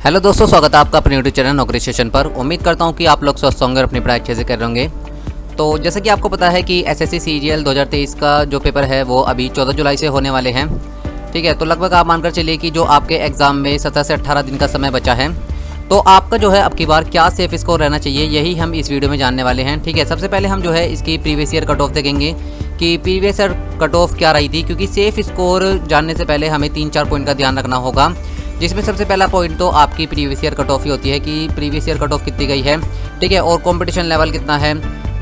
Hello दोस्तों, स्वागत है आपका अपने यूट्यूब चैनल नौकरी स्टेशन पर। उम्मीद करता हूं कि आप लोग स्वस्थ होंगे और अपनी पढ़ाई अच्छे से कर रहे होंगे। तो जैसे कि आपको पता है कि एसएससी सीजीएल 2023 का जो पेपर है वो अभी 14 जुलाई से होने वाले हैं। ठीक है, तो लगभग आप मानकर चलिए कि जो आपके एग्ज़ाम में 17 से 18 दिन का समय बचा है, तो आपका जो है अब की बार क्या सेफ स्कोर रहना चाहिए, यही हम इस वीडियो में जानने वाले हैं। ठीक है, सबसे पहले हम जो है इसकी प्रीवियस ईयर कट ऑफ देखेंगे कि प्रीवियस ईयर कट ऑफ क्या रही थी, क्योंकि सेफ स्कोर जानने से पहले हमें 3-4 पॉइंट का ध्यान रखना होगा। जिसमें सबसे पहला पॉइंट तो आपकी प्रीवियस ईयर कट ऑफ ही होती है कि प्रीवियस ईयर कट ऑफ कितनी गई है। ठीक है, और कंपटीशन लेवल कितना है,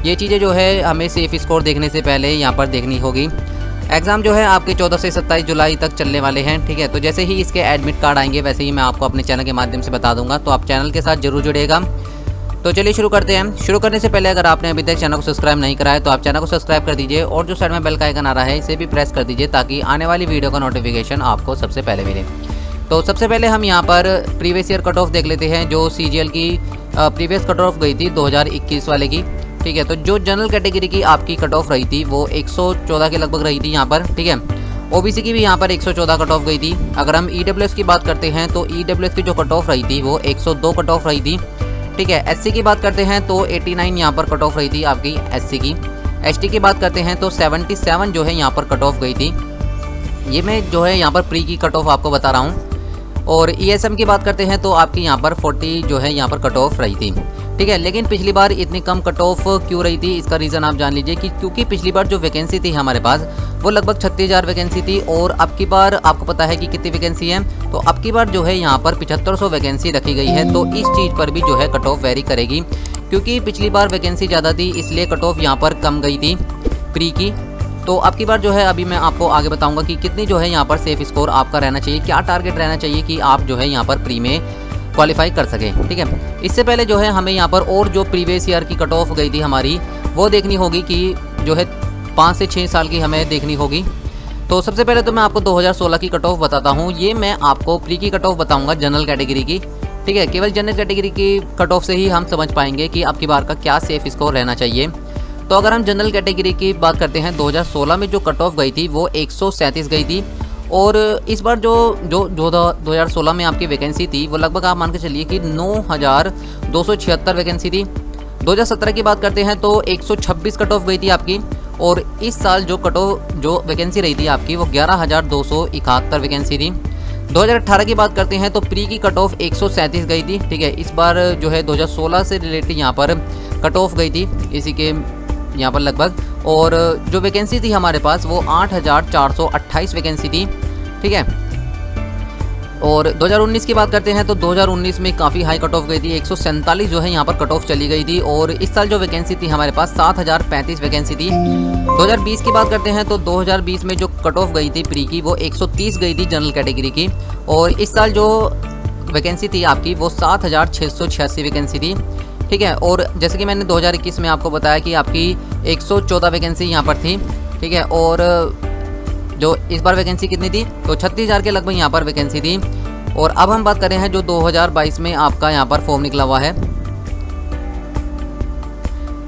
ये चीज़ें जो है हमें सेफ स्कोर देखने से पहले यहाँ पर देखनी होगी। एग्ज़ाम जो है आपके 14 से 27 जुलाई तक चलने वाले हैं। ठीक है, तो जैसे ही इसके एडमिट कार्ड आएंगे वैसे ही मैं आपको अपने चैनल के माध्यम से बता दूंगा, तो आप चैनल के साथ जरूर जुड़िएगा। तो चलिए शुरू करते हैं। शुरू करने से पहले अगर आपने अभी तक चैनल को सब्सक्राइब नहीं करा है तो आप चैनल को सब्सक्राइब कर दीजिए और जो साइड में बेल का आइकन आ रहा है इसे भी प्रेस कर दीजिए ताकि आने वाली वीडियो का नोटिफिकेशन आपको सबसे पहले मिले। तो सबसे पहले हम यहाँ पर प्रीवियस ईयर कट ऑफ देख लेते हैं, जो सीजीएल की प्रीवियस कट ऑफ गई थी 2021 वाले की। ठीक है, तो जो जनरल कैटेगरी की आपकी कट ऑफ रही थी वो 114 के लगभग रही थी यहाँ पर। ठीक है, ओबीसी की भी यहाँ पर 114 कट ऑफ गई थी। अगर हम ईडब्ल्यूएस की बात करते हैं तो ईडब्ल्यूएस की जो कट ऑफ रही थी वो 102 कट ऑफ रही थी। ठीक है, एससी की बात करते हैं तो 89 यहाँ पर कट ऑफ रही थी आपकी एससी की। एसटी की बात करते हैं तो 77 जो है यहाँ पर कट ऑफ गई थी। ये मैं जो है यहाँ पर प्री की कट ऑफ आपको बता रहा हूँ। और ईएसएम की बात करते हैं तो आपकी यहाँ पर 40 जो है यहाँ पर कट ऑफ रही थी। ठीक है, लेकिन पिछली बार इतनी कम कट ऑफ क्यों रही थी, इसका रीज़न आप जान लीजिए कि क्योंकि पिछली बार जो वैकेंसी थी हमारे पास वो लगभग 36,000 वैकेंसी थी और अब की बार आपको पता है कि कितनी वैकेंसी है, तो अब की बार जो है यहाँ पर 7500 वैकेंसी रखी गई है। तो इस चीज़ पर भी जो है कट ऑफ वेरी करेगी, क्योंकि पिछली बार वैकेंसी ज़्यादा थी इसलिए कट ऑफ यहाँ पर कम गई थी प्री की। तो अब की बार जो है अभी मैं आपको आगे बताऊंगा कि कितनी जो है यहाँ पर सेफ स्कोर आपका रहना चाहिए, क्या टारगेट रहना चाहिए कि आप जो है यहाँ पर प्री में क्वालिफाई कर सकें। ठीक है, इससे पहले जो है हमें यहाँ पर और जो प्रीवियस ईयर की कट ऑफ गई थी हमारी वो देखनी होगी कि जो है 5 से 6 साल की हमें देखनी होगी। तो सबसे पहले तो मैं आपको 2016 की कट ऑफ बताता हूँ। ये मैं आपको प्री की कट ऑफ बताऊँगा जनरल कैटेगरी की। ठीक है, केवल जनरल कैटेगरी की कट ऑफ से ही हम समझ पाएंगे कि अब की बार का क्या सेफ स्कोर रहना चाहिए। तो अगर हम जनरल कैटेगरी की बात करते हैं 2016 में जो कट ऑफ गई थी वो 137 गई थी। और इस बार जो 2016 में आपकी वैकेंसी थी वो लगभग आप मान के चलिए कि 9,276 वैकेंसी थी। 2017 की बात करते हैं तो 126 कट ऑफ गई थी आपकी। और इस साल जो वैकेंसी रही थी आपकी वो 11,271 वैकेंसी थी। 2018 की बात करते हैं तो प्री की कट ऑफ 137 गई थी। ठीक है, इस बार जो है 2016 से रिलेटेड यहाँ पर कट ऑफ गई थी इसी के यहाँ पर लगभग। और जो वैकेंसी थी हमारे पास वो 8,428 वैकेंसी थी। ठीक है, और 2019 की बात करते हैं तो 2019 में काफ़ी हाई कट ऑफ गई थी, 147 जो है यहाँ पर कट ऑफ चली गई थी। और इस साल जो वैकेंसी थी हमारे पास 7,035 वैकेंसी थी। 2020 की बात करते हैं तो 2020 में जो कट ऑफ गई थी प्री की वो 130 गई थी जनरल कैटेगरी की। और इस साल जो वैकेंसी थी आपकी वो 7,686 वैकेंसी थी। ठीक है, और जैसे कि मैंने 2021 में आपको बताया कि आपकी 114 वैकेंसी यहाँ पर थी। ठीक है, और जो इस बार वैकेंसी कितनी थी तो 36,000 के लगभग यहाँ पर वैकेंसी थी। और अब हम बात कर रहे हैं जो 2022 में आपका यहाँ पर फॉर्म निकला हुआ है।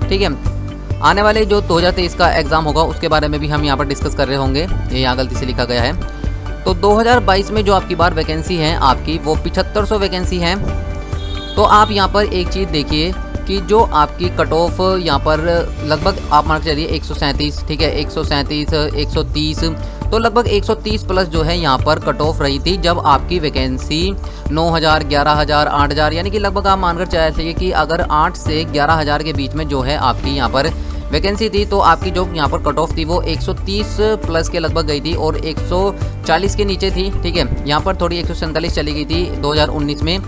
ठीक है, आने वाले जो 2023 का एग्ज़ाम होगा उसके बारे में भी हम यहाँ पर डिस्कस कर रहे होंगे, ये यहाँ गलती से लिखा गया है। तो 2022 में जो आपकी बार वैकेंसी है आपकी वो 7500 वैकेंसी है। तो आप यहाँ पर एक चीज़ देखिए कि जो आपकी कट ऑफ यहाँ पर लगभग आप मान के चलिए 137। ठीक है, 137, 130, तो लगभग 130 प्लस जो है यहाँ पर कट ऑफ रही थी जब आपकी वैकेंसी 9,000, 11,000, 8,000, यानी कि लगभग आप मानकर चलिए कि अगर 8 से 11,000 के बीच में जो है आपकी यहाँ पर वैकेंसी थी तो आपकी जो यहाँ पर कट ऑफ थी वो 130 प्लस के लगभग गई थी और 140 के नीचे थी। ठीक है, यहाँ पर थोड़ी 147 चली गई थी 2019 में,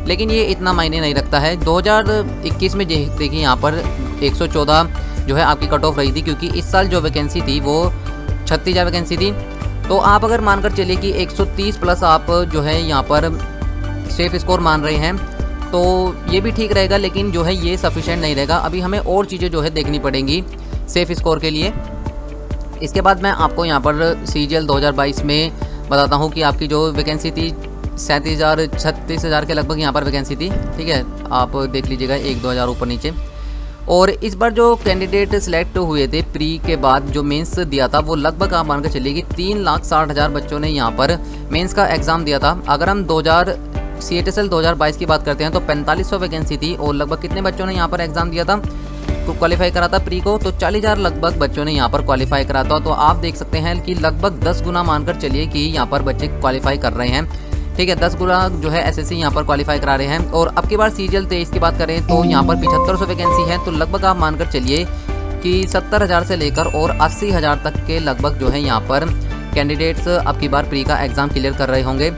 लेकिन ये इतना मायने नहीं रखता है। 2021 में देखिए यहाँ पर 114 जो है आपकी कट ऑफ रही थी, क्योंकि इस साल जो वैकेंसी थी वो 36,000 वैकेंसी थी। तो आप अगर मानकर चलिए कि 130 प्लस आप जो है यहाँ पर सेफ स्कोर मान रहे हैं तो ये भी ठीक रहेगा, लेकिन जो है ये सफिशिएंट नहीं रहेगा। अभी हमें और चीज़ें जो है देखनी पड़ेंगी सेफ स्कोर के लिए। इसके बाद मैं आपको यहाँ पर सीजीएल 2022 में बताता हूँ कि आपकी जो वैकेंसी थी 37,000 के लगभग यहाँ पर वैकेंसी थी। ठीक है, आप देख लीजिएगा 1-2 हज़ार ऊपर नीचे। और इस बार जो कैंडिडेट सिलेक्ट हुए थे प्री के बाद जो मेंस दिया था वो लगभग आप मान के चलिए कि 3,60,000 बच्चों ने यहाँ पर मेंस का एग्ज़ाम दिया था। अगर हम CHSL 2022 की बात करते हैं तो 4500 वैकेंसी थी और लगभग कितने बच्चों ने यहाँ पर एग्ज़ाम दिया था, तो क्वालिफाई करा था प्री को, तो 40,000 लगभग बच्चों ने यहाँ पर क्वालिफाई करा था। तो आप देख सकते हैं कि लगभग 10 गुना मानकर चलिए कि यहाँ पर बच्चे क्वालिफाई कर रहे हैं। ठीक है, 10 गुना जो है SSC यहाँ पर क्वालिफाई करा रहे हैं। और अब की बार CGL 23 की बात करें तो यहाँ पर 7500 वैकेंसी है, तो लगभग आप मानकर चलिए कि 70,000 से लेकर और 80,000 तक के लगभग जो है यहाँ पर कैंडिडेट्स अब की बार प्री का एग्ज़ाम क्लियर कर रहे होंगे।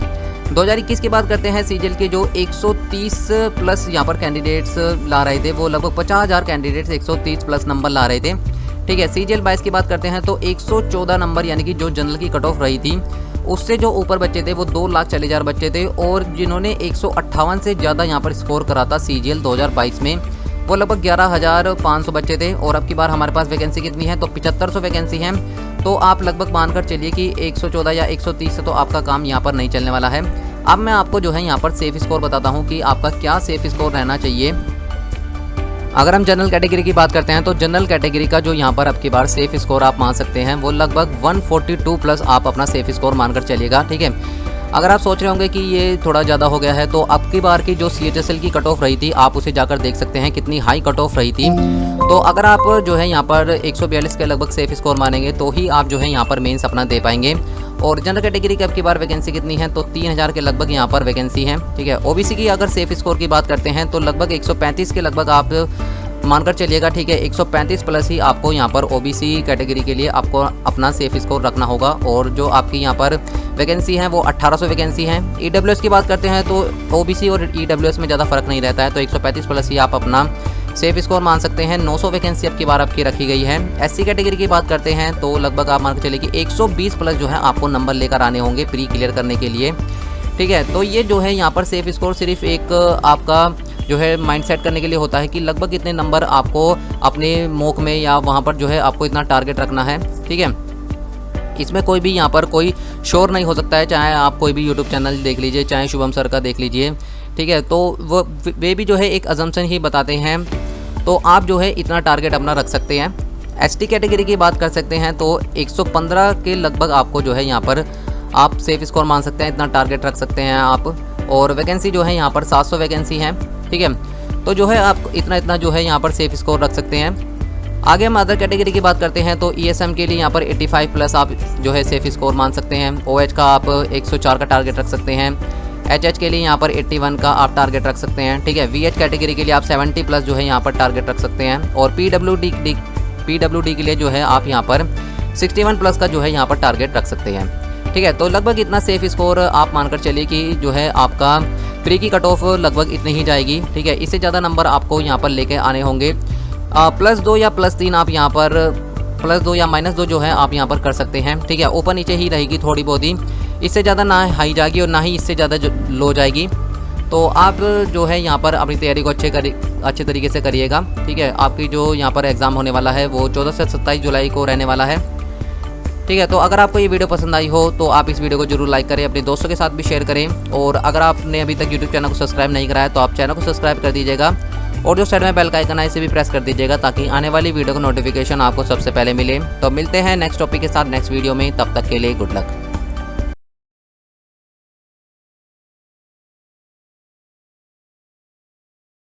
2021 की बात करते हैं, CGL के जो 130 प्लस यहाँ पर कैंडिडेट्स ला रहे थे, वो लगभग 50,000 कैंडिडेट्स 130 प्लस नंबर ला रहे थे। ठीक है, CGL 22 की बात करते हैं तो 114 नंबर यानी कि जो जनरल की कट ऑफ रही थी उससे जो ऊपर बच्चे थे वो 2,40,000 बच्चे थे, और जिन्होंने 158 से ज़्यादा यहाँ पर स्कोर करा था CGL 2022 में वो लगभग 11,500 बच्चे थे। और अब की बार हमारे पास वैकेंसी कितनी है, तो 7500 वैकेंसी है। तो आप लगभग मानकर चलिए कि 114 या 130 से तो आपका काम यहाँ पर नहीं चलने वाला है। अब मैं आपको जो है यहाँ पर सेफ स्कोर बताता हूँ कि आपका क्या सेफ स्कोर रहना चाहिए। अगर हम जनरल कैटेगरी की बात करते हैं तो जनरल कैटेगरी का जो यहाँ पर अब की बार सेफ स्कोर आप मान सकते हैं वो लगभग 142 प्लस आप अपना सेफ स्कोर मानकर चलिएगा। ठीक है, अगर आप सोच रहे होंगे कि ये थोड़ा ज़्यादा हो गया है तो अब की बार की जो CHSL की कट ऑफ रही थी आप उसे जाकर देख सकते हैं कितनी हाई कट ऑफ रही थी। तो अगर आप जो है यहाँ पर 142 के लगभग सेफ स्कोर मानेंगे तो ही आप जो है यहाँ पर मेंस अपना दे पाएंगे। और जनरल कैटेगरी की अब की बार वैकेंसी कितनी है, तो 3,000 के लगभग यहाँ पर वैकेंसी है। ठीक है, OBC की अगर सेफ स्कोर की बात करते हैं तो लगभग 135 के लगभग आप मानकर चलिएगा। ठीक है, 135 प्लस ही आपको यहाँ पर OBC कैटेगरी के लिए आपको अपना सेफ स्कोर रखना होगा। और जो आपकी यहाँ पर वैकेंसी है वो 1800 वैकेंसी है। EWS की बात करते हैं तो OBC और EWS में ज़्यादा फर्क नहीं रहता है, तो 135 प्लस ही आप अपना सेफ स्कोर मान सकते हैं। 900 वैकेंसी अब की बार आपकी रखी गई है। SC कैटेगरी की बात करते हैं तो लगभग आप मान के चलिए कि 120 प्लस जो है आपको नंबर लेकर आने होंगे प्री क्लियर करने के लिए। ठीक है, तो ये जो है यहाँ पर सेफ स्कोर सिर्फ एक आपका जो है माइंड सेट करने के लिए होता है कि लगभग इतने नंबर आपको अपने मॉक में या वहाँ पर जो है आपको इतना टारगेट रखना है। ठीक है, इसमें कोई भी यहाँ पर कोई शोर नहीं हो सकता है, चाहे आप कोई भी यूट्यूब चैनल देख लीजिए, चाहे शुभम सर का देख लीजिए। ठीक है, तो वे भी जो है एक अजम्पशन ही बताते हैं, तो आप जो है इतना टारगेट अपना रख सकते हैं। ST कैटेगरी की बात कर सकते हैं तो 115 के लगभग आपको जो है यहाँ पर आप सेफ स्कोर मान सकते हैं, इतना टारगेट रख सकते हैं आप। और वैकेंसी जो है यहाँ पर 700 वैकेंसी है। ठीक है, तो जो है आप इतना जो है यहाँ पर सेफ स्कोर रख सकते हैं। आगे हम अदर कैटेगरी की बात करते हैं तो ESM के लिए यहाँ पर 85 प्लस आप जो है सेफ स्कोर मान सकते हैं। OH का आप 104 का टारगेट रख सकते हैं। HH के लिए यहाँ पर 81 का आप टारगेट रख सकते हैं। ठीक है, VH कैटेगरी के लिए आप 70 प्लस जो है यहाँ पर टारगेट रख सकते हैं। और PWD के लिए जो है आप यहाँ पर 61 प्लस का जो है यहाँ पर टारगेट रख सकते हैं। ठीक है, तो लगभग इतना सेफ स्कोर आप मानकर चलिए कि जो है आपका प्री की कट ऑफ लगभग इतनी ही जाएगी। ठीक है, इससे ज़्यादा नंबर आपको यहाँ पर लेके आने होंगे। +2 या +3 आप यहाँ पर +2 या -2 जो है आप यहाँ पर कर सकते हैं। ठीक है, ऊपर नीचे ही रहेगी थोड़ी बहुत ही, इससे ज़्यादा ना हाई जाएगी और ना ही इससे ज़्यादा लो जाएगी। तो आप जो है यहाँ पर अपनी तैयारी को अच्छे तरीके से करिएगा। ठीक है, आपकी जो यहाँ पर एग्ज़ाम होने वाला है वो 14 से 27 जुलाई को रहने वाला है। ठीक है, तो अगर आपको ये वीडियो पसंद आई हो तो आप इस वीडियो को जरूर लाइक करें, अपने दोस्तों के साथ भी शेयर करें। और अगर आपने अभी तक यूट्यूब चैनल को सब्सक्राइब नहीं कराया तो आप चैनल को सब्सक्राइब कर दीजिएगा, और जो साइड में बेल का आइकन है इसे भी प्रेस कर दीजिएगा ताकि आने वाली वीडियो का नोटिफिकेशन आपको सबसे पहले मिले। तो मिलते हैं नेक्स्ट टॉपिक के साथ नेक्स्ट वीडियो में, तब तक के लिए गुड लक।